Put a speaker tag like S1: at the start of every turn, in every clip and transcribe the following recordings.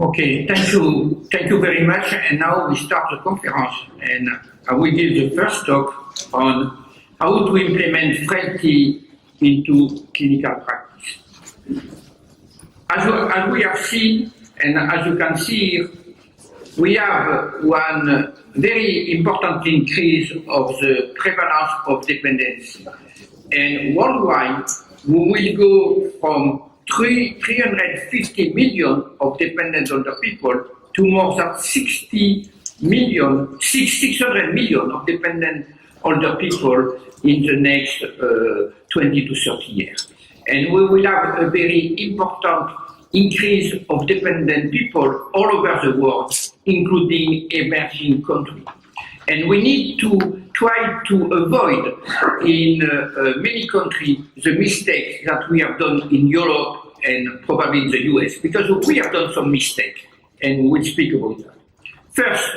S1: Okay, thank you very much. And now we start the conference, and I will give the first talk on how to implement frailty into clinical practice. As we have seen, and as you can see here, we have one very important increase of the prevalence of dependency. And worldwide, we will go from 350 million of dependent older people to more than 600 million of dependent older people in the next 20 to 30 years. And we will have a very important increase of dependent people all over the world, including emerging countries. And we need to try to avoid in many countries the mistakes that we have done in Europe and probably in the US, because we have done some mistakes, and we'll speak about that. First,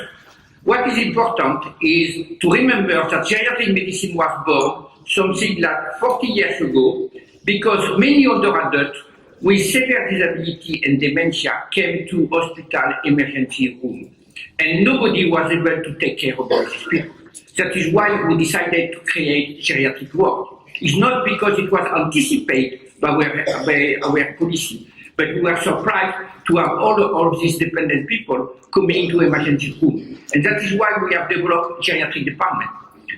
S1: what is important is to remember that geriatric medicine was born something like 40 years ago, because many older adults with severe disability and dementia came to hospital emergency room, and nobody was able to take care of all these people. That is why we decided to create geriatric ward. It's not because it was anticipated by our policy, but we were surprised to have all these dependent people coming into emergency room. And that is why we have developed geriatric department.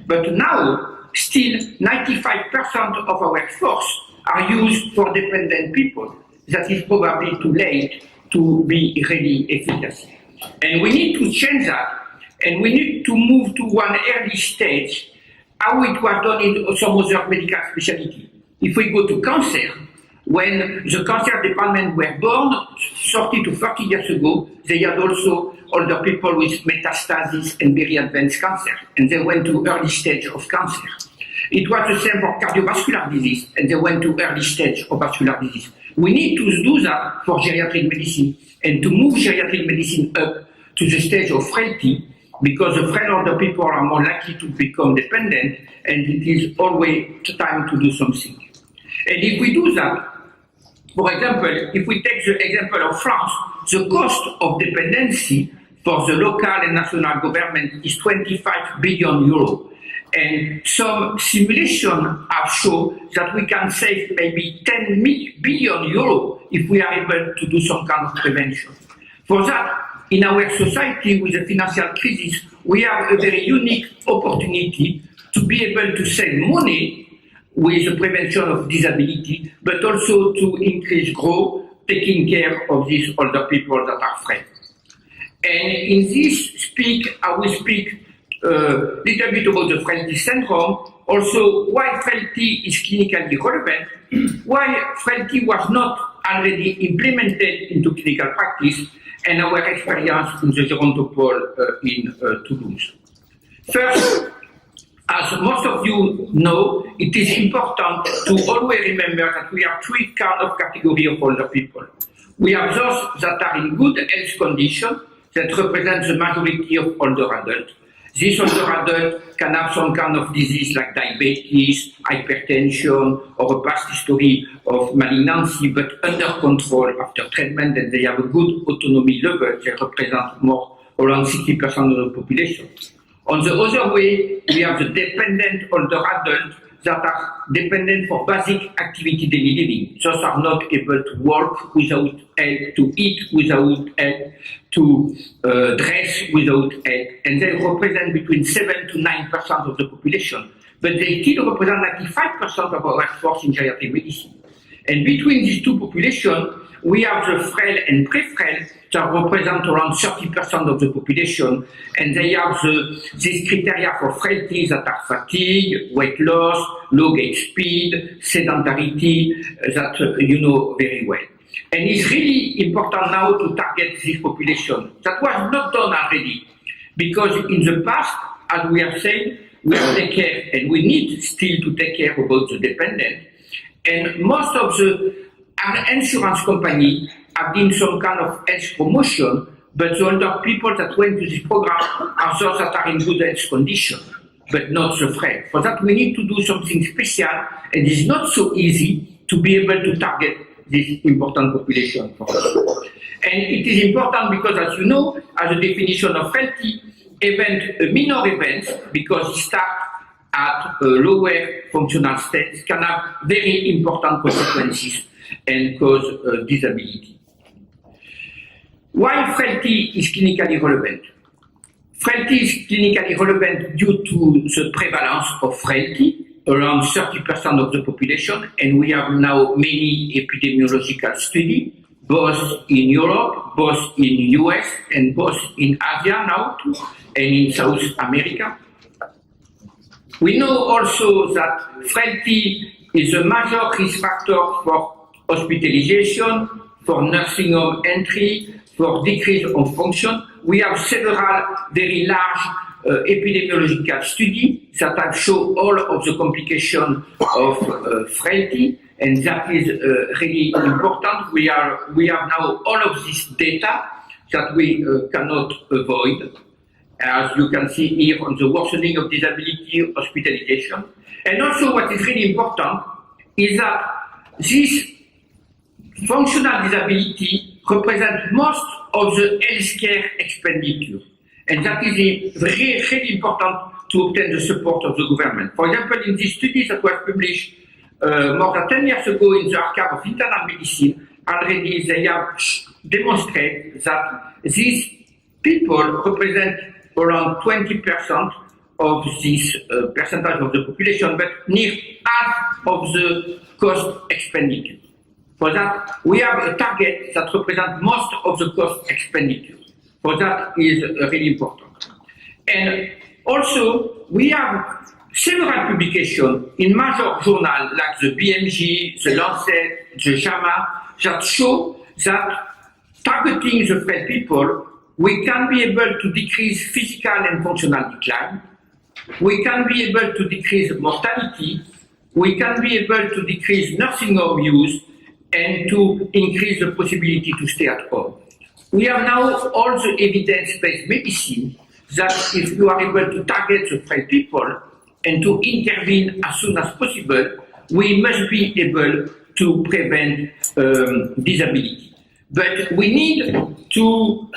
S1: But now, still 95% of our force are used for dependent people. That is probably too late to be really efficacious. And we need to change that, and we need to move to one early stage, how it was done in some other medical specialty. If we go to cancer, when the cancer department were born 30 to 40 years ago, they had also older people with metastasis and very advanced cancer, and they went to early stage of cancer. It was the same for cardiovascular disease, and they went to early stage of vascular disease. We need to do that for geriatric medicine, and to move geriatric medicine up to the stage of frailty, because the frail older people are more likely to become dependent, and it is always time to do something. And if we do that, for example, if we take the example of France, the cost of dependency for the local and national government is 25 billion euros. And some simulations have shown that we can save maybe 10 billion euros if we are able to do some kind of prevention. For that, in our society with the financial crisis, we have a very unique opportunity to be able to save money with the prevention of disability, but also to increase growth, taking care of these older people that are frail. And in this I will speak a little bit about the frailty syndrome, also why frailty is clinically relevant, why frailty was not already implemented into clinical practice, and our experience in the Gerontopole in Toulouse. First, as most of you know, it is important to always remember that we have three kinds of categories of older people. We have those that are in good health condition, that represent the majority of older adults. These older adults can have some kind of disease like diabetes, hypertension, or a past history of malignancy, but under control after treatment, and they have a good autonomy level. They represent more around 60% of the population. On the other way, we have the dependent older adults that are dependent for basic activity daily living. Those are not able to work without help, to eat without help, to dress without help, and they represent between 7 to 9% of the population. But they still represent 95% of our workforce in geriatric medicine. And between these two populations, we have the frail and pre-frail that represent around 30% of the population, and they have these criteria for frailty that are fatigue, weight loss, low gait speed, sedentarity, that you know very well. And it's really important now to target this population. That was not done already, because in the past, as we have said, we have to take care, and we need still to take care about the dependent. And most of the insurance companies have been some kind of health promotion, but the older people that went to this program are those that are in good health condition, but not so frail. For that, we need to do something special, and it's not so easy to be able to target this important population for us. And it is important because, as you know, as a definition of frailty, minor events, because it starts at lower functional states, can have very important consequences and cause disability. Why frailty is clinically relevant? Frailty is clinically relevant due to the prevalence of frailty, around 30% of the population, and we have now many epidemiological studies, both in Europe, both in US, and both in Asia now too, and in South America. We know also that frailty is a major risk factor for hospitalization, for nursing home entry, for decrease of function. We have several very large epidemiological studies that have shown all of the complications of frailty, and that is really important. We have now all of this data that we cannot avoid, as you can see here on the worsening of disability, hospitalization. And also what is really important is that this functional disability represents most of the healthcare expenditure. And that is very, really important to obtain the support of the government. For example, in this study that was published more than 10 years ago in the Archive of Internal Medicine, already they have demonstrated that these people represent around 20% of this percentage of the population, but near half of the cost expenditure. For that, we have a target that represents most of the cost expenditure. For that is really important. And also, we have several publications in major journals like the BMJ, the Lancet, the JAMA, that show that targeting the frail people, we can be able to decrease physical and functional decline, we can be able to decrease mortality, we can be able to decrease nursing home use, and to increase the possibility to stay at home. We have now all the evidence-based medicine that if you are able to target the frail people and to intervene as soon as possible, we must be able to prevent disability. But we need to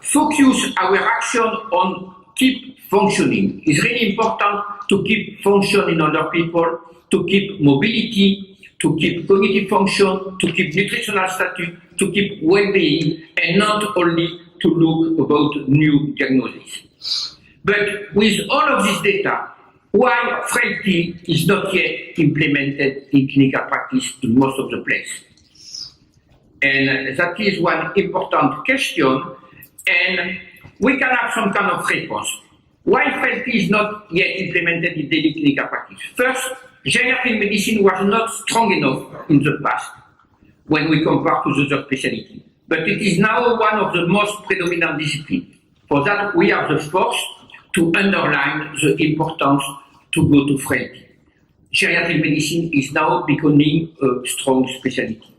S1: focus our action on keep functioning. It's really important to keep function in other people, to keep mobility, to keep cognitive function, to keep nutritional status, to keep well-being, and not only to look about new diagnoses. But with all of this data, why frailty is not yet implemented in clinical practice in most of the places? And that is one important question, and we can have some kind of response. Why frailty is not yet implemented in daily clinical practice? First, geriatric medicine was not strong enough in the past when we compare to the other specialties. But it is now one of the most predominant disciplines. For that, we have the force to underline the importance to go to frailty. Geriatric medicine is now becoming a strong specialty.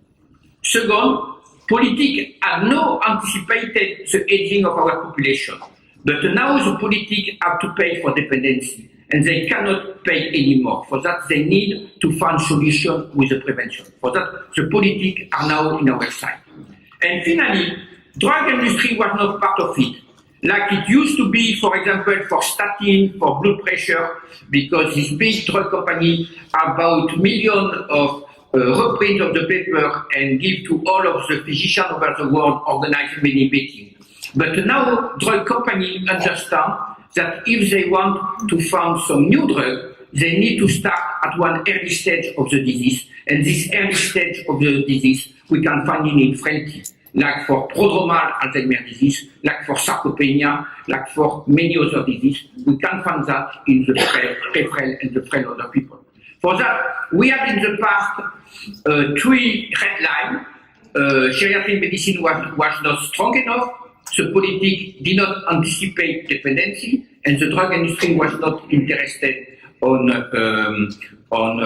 S1: Second, politics have not anticipated the aging of our population. But now the politics have to pay for dependency, and they cannot pay anymore. For that, they need to find solutions with the prevention. For that, the politics are now in our side. And finally, drug industry was not part of it. Like it used to be, for example, for statin, for blood pressure, because these big drug companies about millions of reprints of the paper and give to all of the physicians over the world, organize many meetings. But now drug companies understand that if they want to find some new drug, they need to start at one early stage of the disease. And this early stage of the disease, we can find in frailty, like for prodromal Alzheimer's disease, like for sarcopenia, like for many other diseases. We can find that in the frail and the frail other people. For that, we have in the past 3 red lines. Geriatric medicine was not strong enough. The politics did not anticipate dependency, and the drug industry was not interested on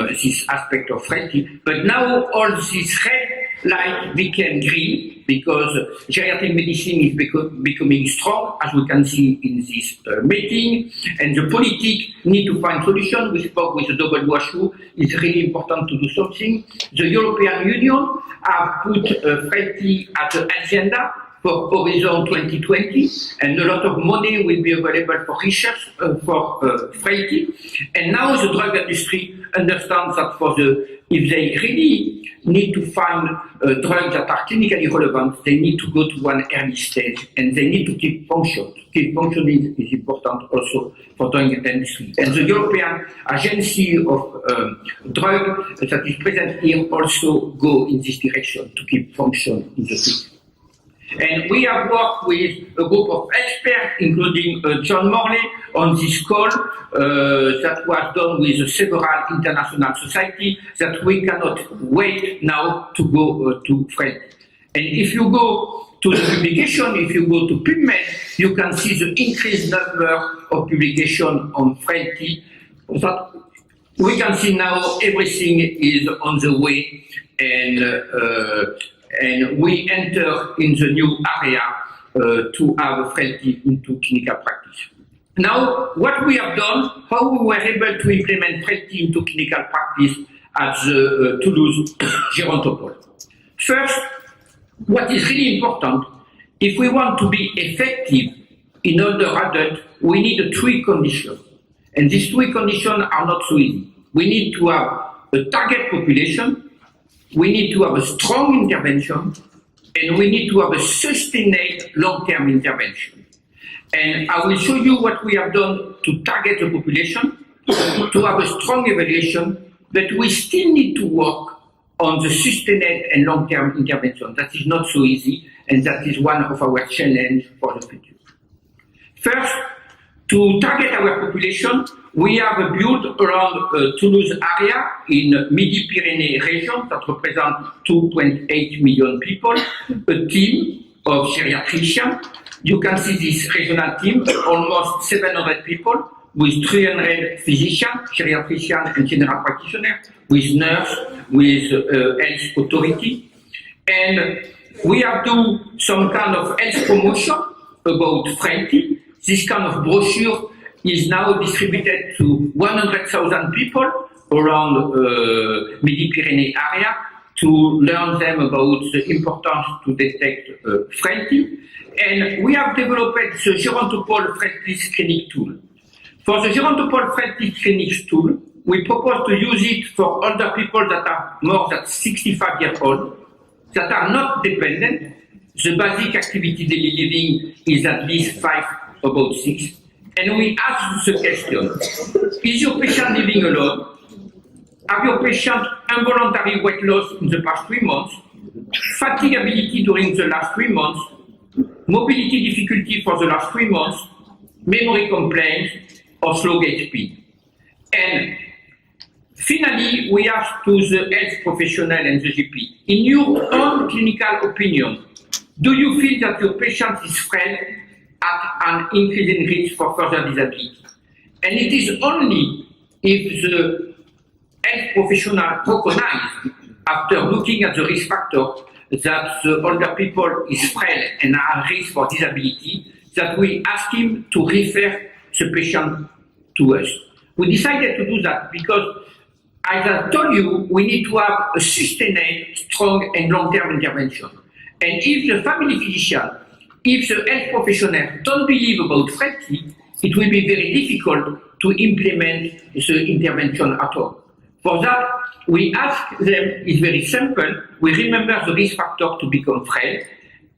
S1: this aspect of frailty. But now all this red light became green because geriatric medicine is becoming strong, as we can see in this meeting, and the politics need to find solutions. We spoke with the WHO. It's really important to do something. The European Union have put frailty at the agenda for Horizon 2020, and a lot of money will be available for research for frailty. And now the drug industry understands that if they really need to find drugs that are clinically relevant, they need to go to one early stage, and they need to keep function. Keep functioning is important also for drug industry. And the European Agency of Drug that is present here also go in this direction to keep function in the field. And we have worked with a group of experts, including John Morley, on this call that was done with several international societies, that we cannot wait now to go to frailty. And if you go to the publication, if you go to PubMed, you can see the increased number of publications on frailty. That we can see now everything is on the way, and we enter in the new area to have frailty into clinical practice. Now, what we have done, how we were able to implement frailty into clinical practice at the Toulouse Gerontopole. First, what is really important, if we want to be effective in older adults, we need three conditions. And these three conditions are not so easy. We need to have a target population, we need to have a strong intervention, and we need to have a sustained long-term intervention. And I will show you what we have done to target the population, to have a strong evaluation, but we still need to work on the sustained and long-term intervention. That is not so easy, and that is one of our challenges for the future. First, to target our population, we have built around Toulouse area in Midi-Pyrénées region that represents 2.8 million people, a team of geriatricians. You can see this regional team, almost 700 people, with 300 physicians, geriatricians and general practitioners, with nurse, with health authority. And we have done some kind of health promotion about frailty. This kind of brochure is now distributed to 100,000 people around Midi-Pyrénées area to learn them about the importance to detect frailty. And we have developed the Gerontopole Frailty Screening Tool. For the Gerontopole Frailty Screening Tool, we propose to use it for older people that are more than 65 years old, that are not dependent. The basic activity daily living is at least 5, about 6. And we ask the question, is your patient living alone? Have your patient involuntary weight loss in the past 3 months? Fatigability during the last 3 months? Mobility difficulty for the last 3 months? Memory complaints or slow gait speed? And finally, we ask to the health professional and the GP, in your own clinical opinion, do you feel that your patient is frail at an increasing risk for further disability? And it is only if the health professional recognize, after looking at the risk factor, that the older people is frail and are at risk for disability, that we ask him to refer the patient to us. We decided to do that because, as I told you, we need to have a sustained, strong and long-term intervention. And if the family physician, if the health professional don't believe about frailty, it will be very difficult to implement the intervention at all. For that, we ask them, it's very simple, we remember the risk factor to become frail,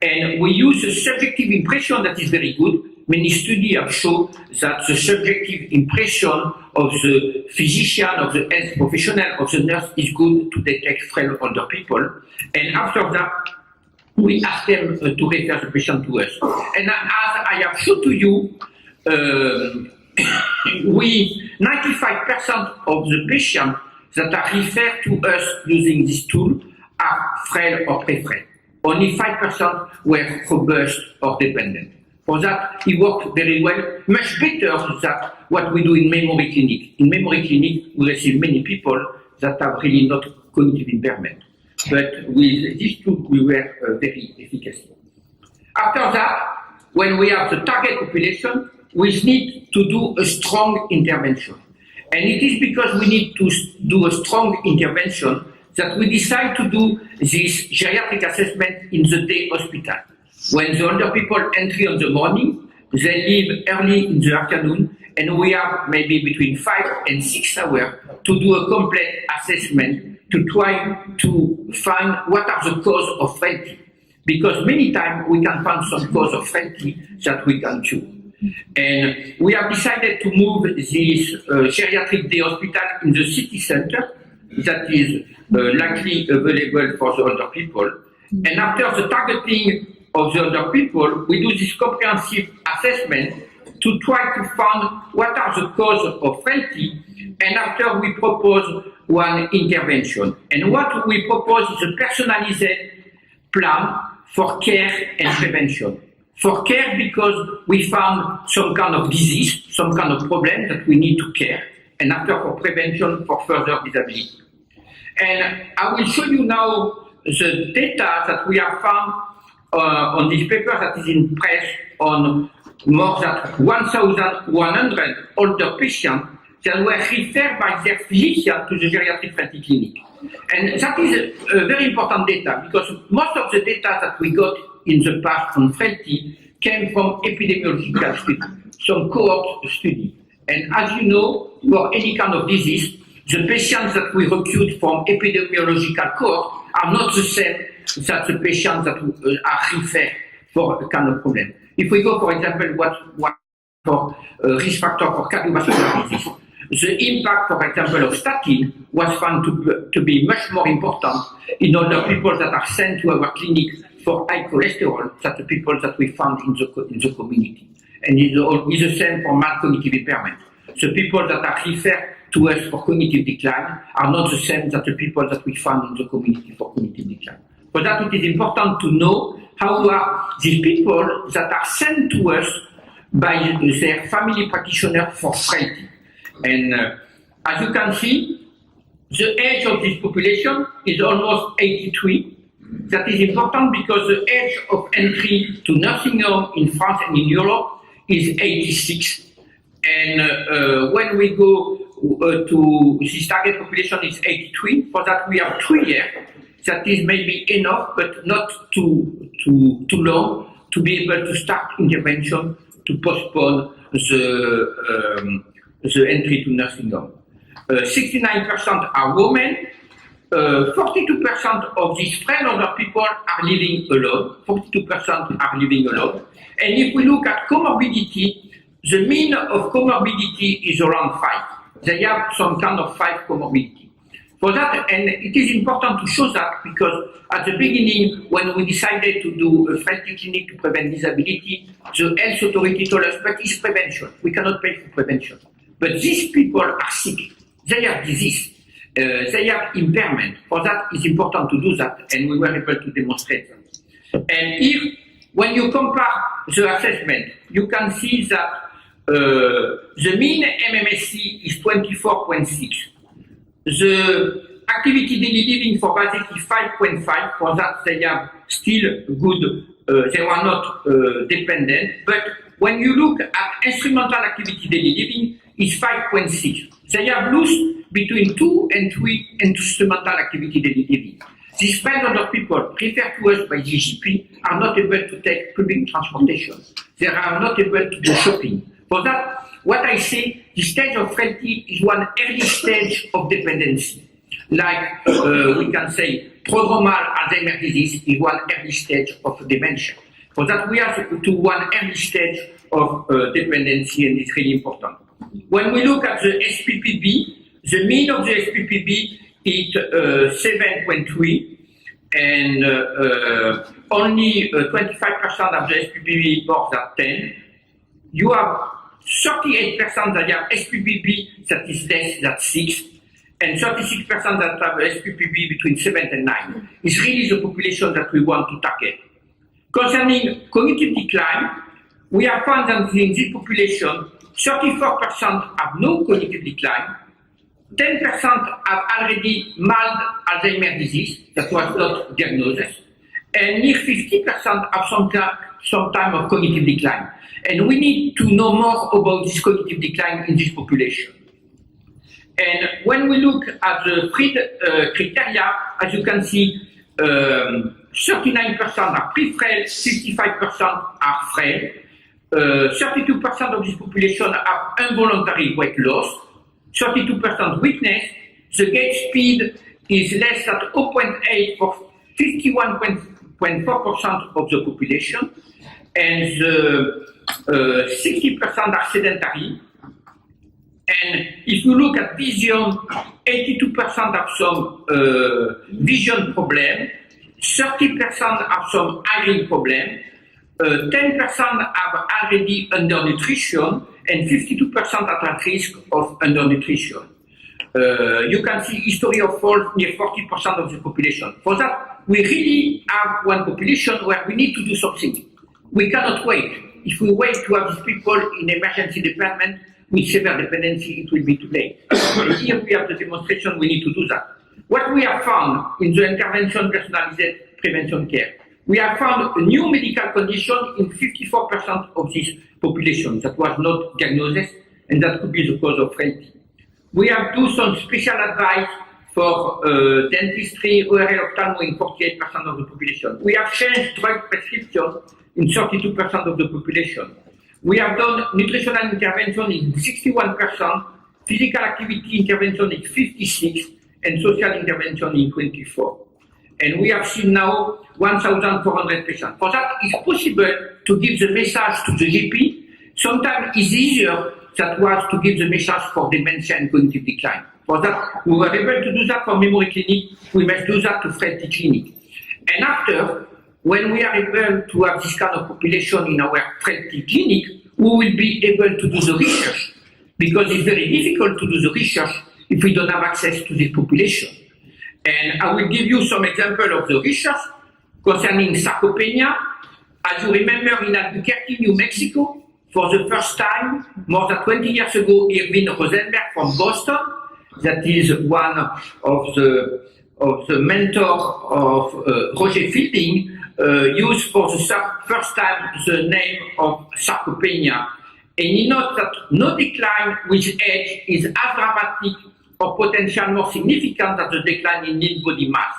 S1: and we use a subjective impression that is very good. Many studies have shown that the subjective impression of the physician, of the health professional, of the nurse is good to detect frail older people. And after that, we ask them to refer the patient to us. And as I have shown to you, 95% of the patients that are referred to us using this tool are frail or pre-frail. Only 5% were robust or dependent. For that, it worked very well, much better than what we do in memory clinic. In memory clinic, we receive many people that have really not cognitive impairment. But with this tool, we were very efficacious. After that, when we have the target population, we need to do a strong intervention. And it is because we need to do a strong intervention that we decide to do this geriatric assessment in the day hospital. When the older people enter in the morning, they leave early in the afternoon, and we have maybe between 5 and 6 hours to do a complete assessment to try to find what are the causes of frailty. Because many times we can find some cause of frailty that we can cure. And we have decided to move this geriatric day hospital in the city center that is likely available for the older people. And after the targeting of the older people, we do this comprehensive assessment to try to find what are the causes of frailty, and after we propose one intervention. And what we propose is a personalized plan for care and prevention. For care, because we found some kind of disease, some kind of problem that we need to care, and after for prevention for further disability. And I will show you now the data that we have found on this paper that is in press on more than 1,100 older patients that were referred by their physician to the geriatric frailty clinic. And that is a very important data, because most of the data that we got in the past on frailty came from epidemiological study, some cohort study. And as you know, for any kind of disease, the patients that we recruit from epidemiological cohort are not the same as the patients that are referred for a kind of problem. If we go, for example, what for risk factor for cardiovascular disease, the impact, for example, of statin was found to be much more important in older people that are sent to our clinic for high cholesterol than the people that we found in the community. And it's the same for mild cognitive impairment. The people that are referred to us for cognitive decline are not the same as the people that we found in the community for cognitive decline. For that, it is important to know how are these people that are sent to us by their family practitioner for frailty. And as you can see, the age of this population is almost 83. That is important because the age of entry to nursing home in France and in Europe is 86. And when we go to this target population is 83, for that we have 3 years. That is maybe enough, but not too long to be able to start intervention to postpone the entry to nursing home. 69% are women. 42% of these frail older people are living alone. 42% are living alone. And if we look at comorbidity, the mean of comorbidity is around 5. They have some kind of 5 comorbidity. For that, and it is important to show that because at the beginning, when we decided to do a frailty clinic to prevent disability, the health authority told us, but it's prevention. We cannot pay for prevention. But these people are sick. They have disease. They have impairment. For that, it's important to do that, and we were able to demonstrate that. And if, when you compare the assessment, you can see that the mean MMSE is 24.6. The activity daily living for basic is 5.5. For that, they have still good, they were not dependent. But when you look at instrumental activity daily living, it's 5.6. They have lost between 2 and 3 instrumental activity daily living. These kind of people referred to us by the GP are not able to take public transportation. They are not able to do shopping. For that, what I say, the stage of frailty is one early stage of dependency. Like we can say, prodromal Alzheimer's disease is one early stage of dementia. For that, we have to one early stage of dependency, and it's really important. When we look at the SPPB, the mean of the SPPB is 7.3, and only 25% of the SPPB more than 10. You have 38% that have SPPB that is less than 6, and 36% that have SPPB between 7 and 9. It's really the population that we want to target. Concerning cognitive decline, we have found that in this population, 34% have no cognitive decline, 10% have already mild Alzheimer's disease that was not diagnosed, and near 50% have some time of cognitive decline. And we need to know more about this cognitive decline in this population. And when we look at the Fried criteria, as you can see, 39% are pre-frail, 55% are frail. 32% of this population have involuntary weight loss, 32% weakness. The gait speed is less than 0.8 for 51.4% of the population, and the 60% are sedentary. And if you look at vision, 82% have some vision problem, 30% have some hearing problem, 10% have already undernutrition, and 52% are at risk of undernutrition. You can see history of fall near 40% of the population. For that, we really have one population where we need to do something. We cannot wait. If we wait to have these people in emergency department with severe dependency, it will be too late. And here we have the demonstration, we need to do that. What we have found in the intervention personalized prevention care, we have found a new medical condition in 54% of this population that was not diagnosed, and that could be the cause of frailty. We have done some special advice for dentistry, oral ophthalmo in 48% of the population. We have changed drug prescription in 32% of the population. We have done nutritional intervention in 61%, physical activity intervention in 56%, and social intervention in 24%. And we have seen now 1,400 patients. For that, it's possible to give the message to the GP. Sometimes it's easier that was to give the message for dementia and cognitive decline. For that, we were able to do that for memory clinic. We must do that to frailty clinic. And after, when we are able to have this kind of population in our frailty clinic, we will be able to do the research, because it's very difficult to do the research if we don't have access to this population. And I will give you some example of the research concerning sarcopenia. As you remember, in Albuquerque, New Mexico, for the first time, more than 20 years ago, Irving Rosenberg from Boston, that is one of the mentor of Roger Fielding, used for the first time the name of sarcopenia. And he notes that no decline with age is as dramatic or potentially more significant than the decline in lean body mass.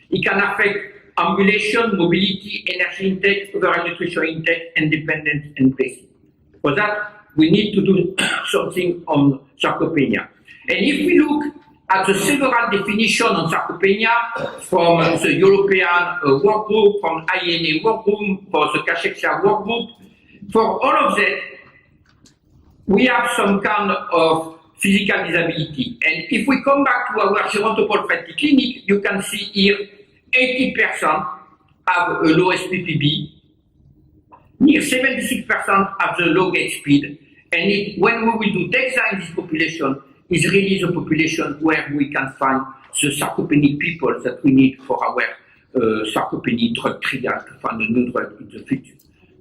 S1: It can affect ambulation, mobility, energy intake, overall nutrition intake, independence, and pacing. For that, we need to do something on sarcopenia. And if we look at the several definitions on sarcopenia from the European work group, from INA work group, for the Cachexia work group, for all of that, we have some kind of physical disability. And if we come back to our gerontopole frailty clinic, you can see here 80% have a low SPPB, near 76% have the low gait speed, and when we will do DEXA in this population, is really the population where we can find the sarcopenic people that we need for our sarcopenia drug trial to find a new drug in the future.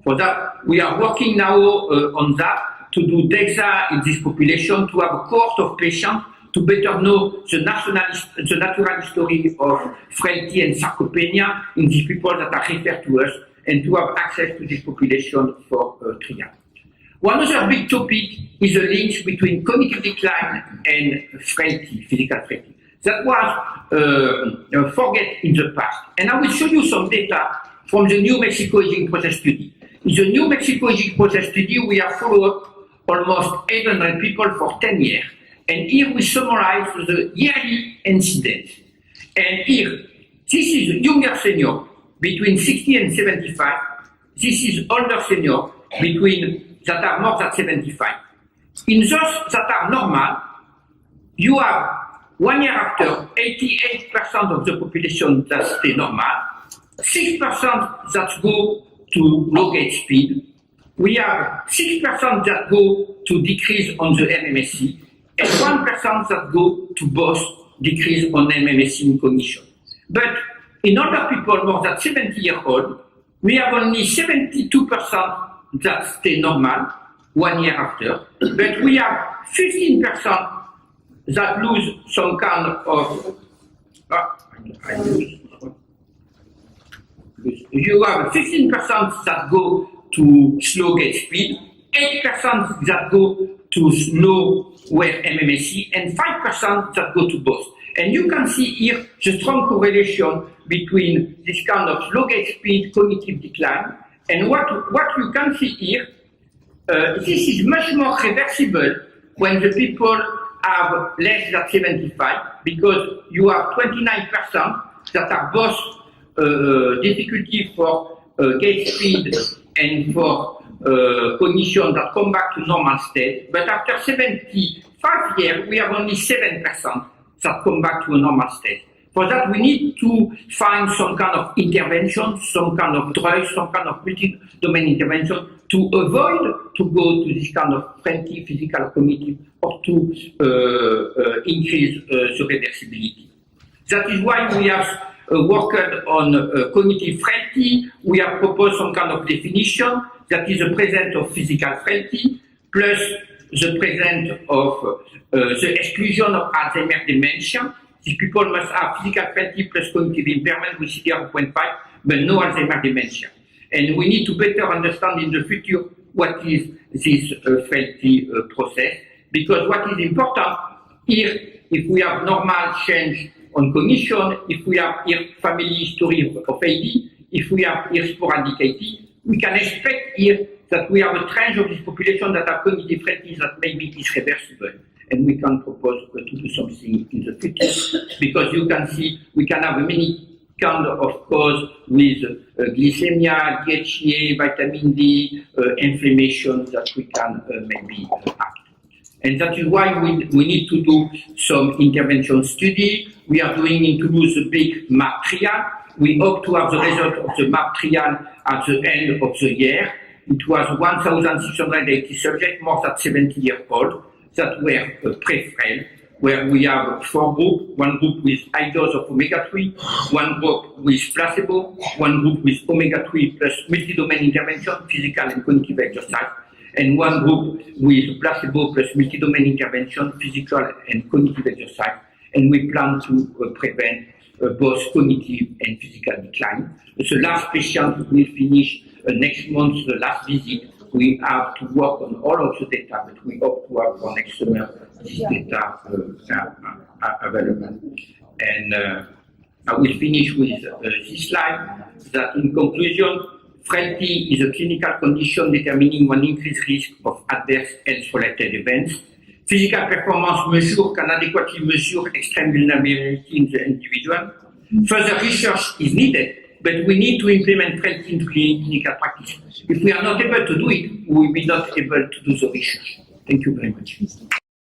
S1: For that, we are working now on that, to do DEXA in this population, to have a cohort of patients to better know the natural history of frailty and sarcopenia in these people that are referred to us, and to have access to this population for trial. One other big topic is the link between cognitive decline and frailty, physical frailty. That was forget in the past. And I will show you some data from the New Mexico Aging Process Study. In the New Mexico Aging Process Study, we have followed up almost 800 people for 10 years. And here we summarize the yearly incidence. And here, this is younger senior between 60 and 75. This is older senior that are more than 75. In those that are normal, you have 1 year after 88% of the population that stay normal, 6% that go to low gait speed. We have 6% that go to decrease on the MMSE, and 1% that go to both decrease on MMSE in cognition. But in older people more than 70 years old, we have only 72% that stay normal 1 year after, but we have 15% that lose some kind of, you have 15% that go to slow gait speed, 8% that go to slow wear MMSE, and 5% that go to both. And you can see here the strong correlation between this kind of slow gait speed cognitive decline and what you can see here. This is much more reversible when the people have less than 75, because you have 29% that are both difficulty for gait speed and for cognition that come back to normal state. But after 75 years, we have only 7% that come back to a normal state. For that, we need to find some kind of intervention, some kind of drug, some kind of multi-domain intervention to avoid to go to this kind of friendly physical cognitive or to increase the reversibility. That is why we have worked on cognitive frailty. We have proposed some kind of definition that is the presence of physical frailty plus the presence of the exclusion of Alzheimer's dementia. These people must have physical frailty plus cognitive impairment with CDR 0.5, but no Alzheimer's dementia. And we need to better understand in the future what is this frailty process, because what is important here, if we have normal change on cognition, if we have here family history of AD, if we have here sporadic AD, we can expect here that we have a trend of this population that have cognitive frailty that maybe is reversible. And we can propose to do something in the future, because you can see we can have many kind of cause with glycemia, DHEA, vitamin D, inflammation that we can maybe act. And that is why we need to do some intervention study. We are doing in Toulouse a big MAP trial. We hope to have the result of the MAP trial at the end of the year. It was 1,680 subjects, more than 70 years old, that were pre-frail, where we have 4 groups, one group with high dose of omega-3, one group with placebo, one group with omega-3 plus multi-domain intervention, physical and cognitive exercise, and one group with placebo plus multi-domain intervention, physical and cognitive exercise. And we plan to prevent both cognitive and physical decline. The last patient will finish next month, the last visit. We have to work on all of the data, but we hope to have for next summer this data available. And I will finish with this slide, that in conclusion, frailty is a clinical condition determining one increased risk of adverse health-related events. Physical performance measure can adequately measure extreme vulnerability in the individual. Further research is needed, but we need to implement frailty into clinical practice. If we are not able to do it, we will be not able to do the research. Thank you very much.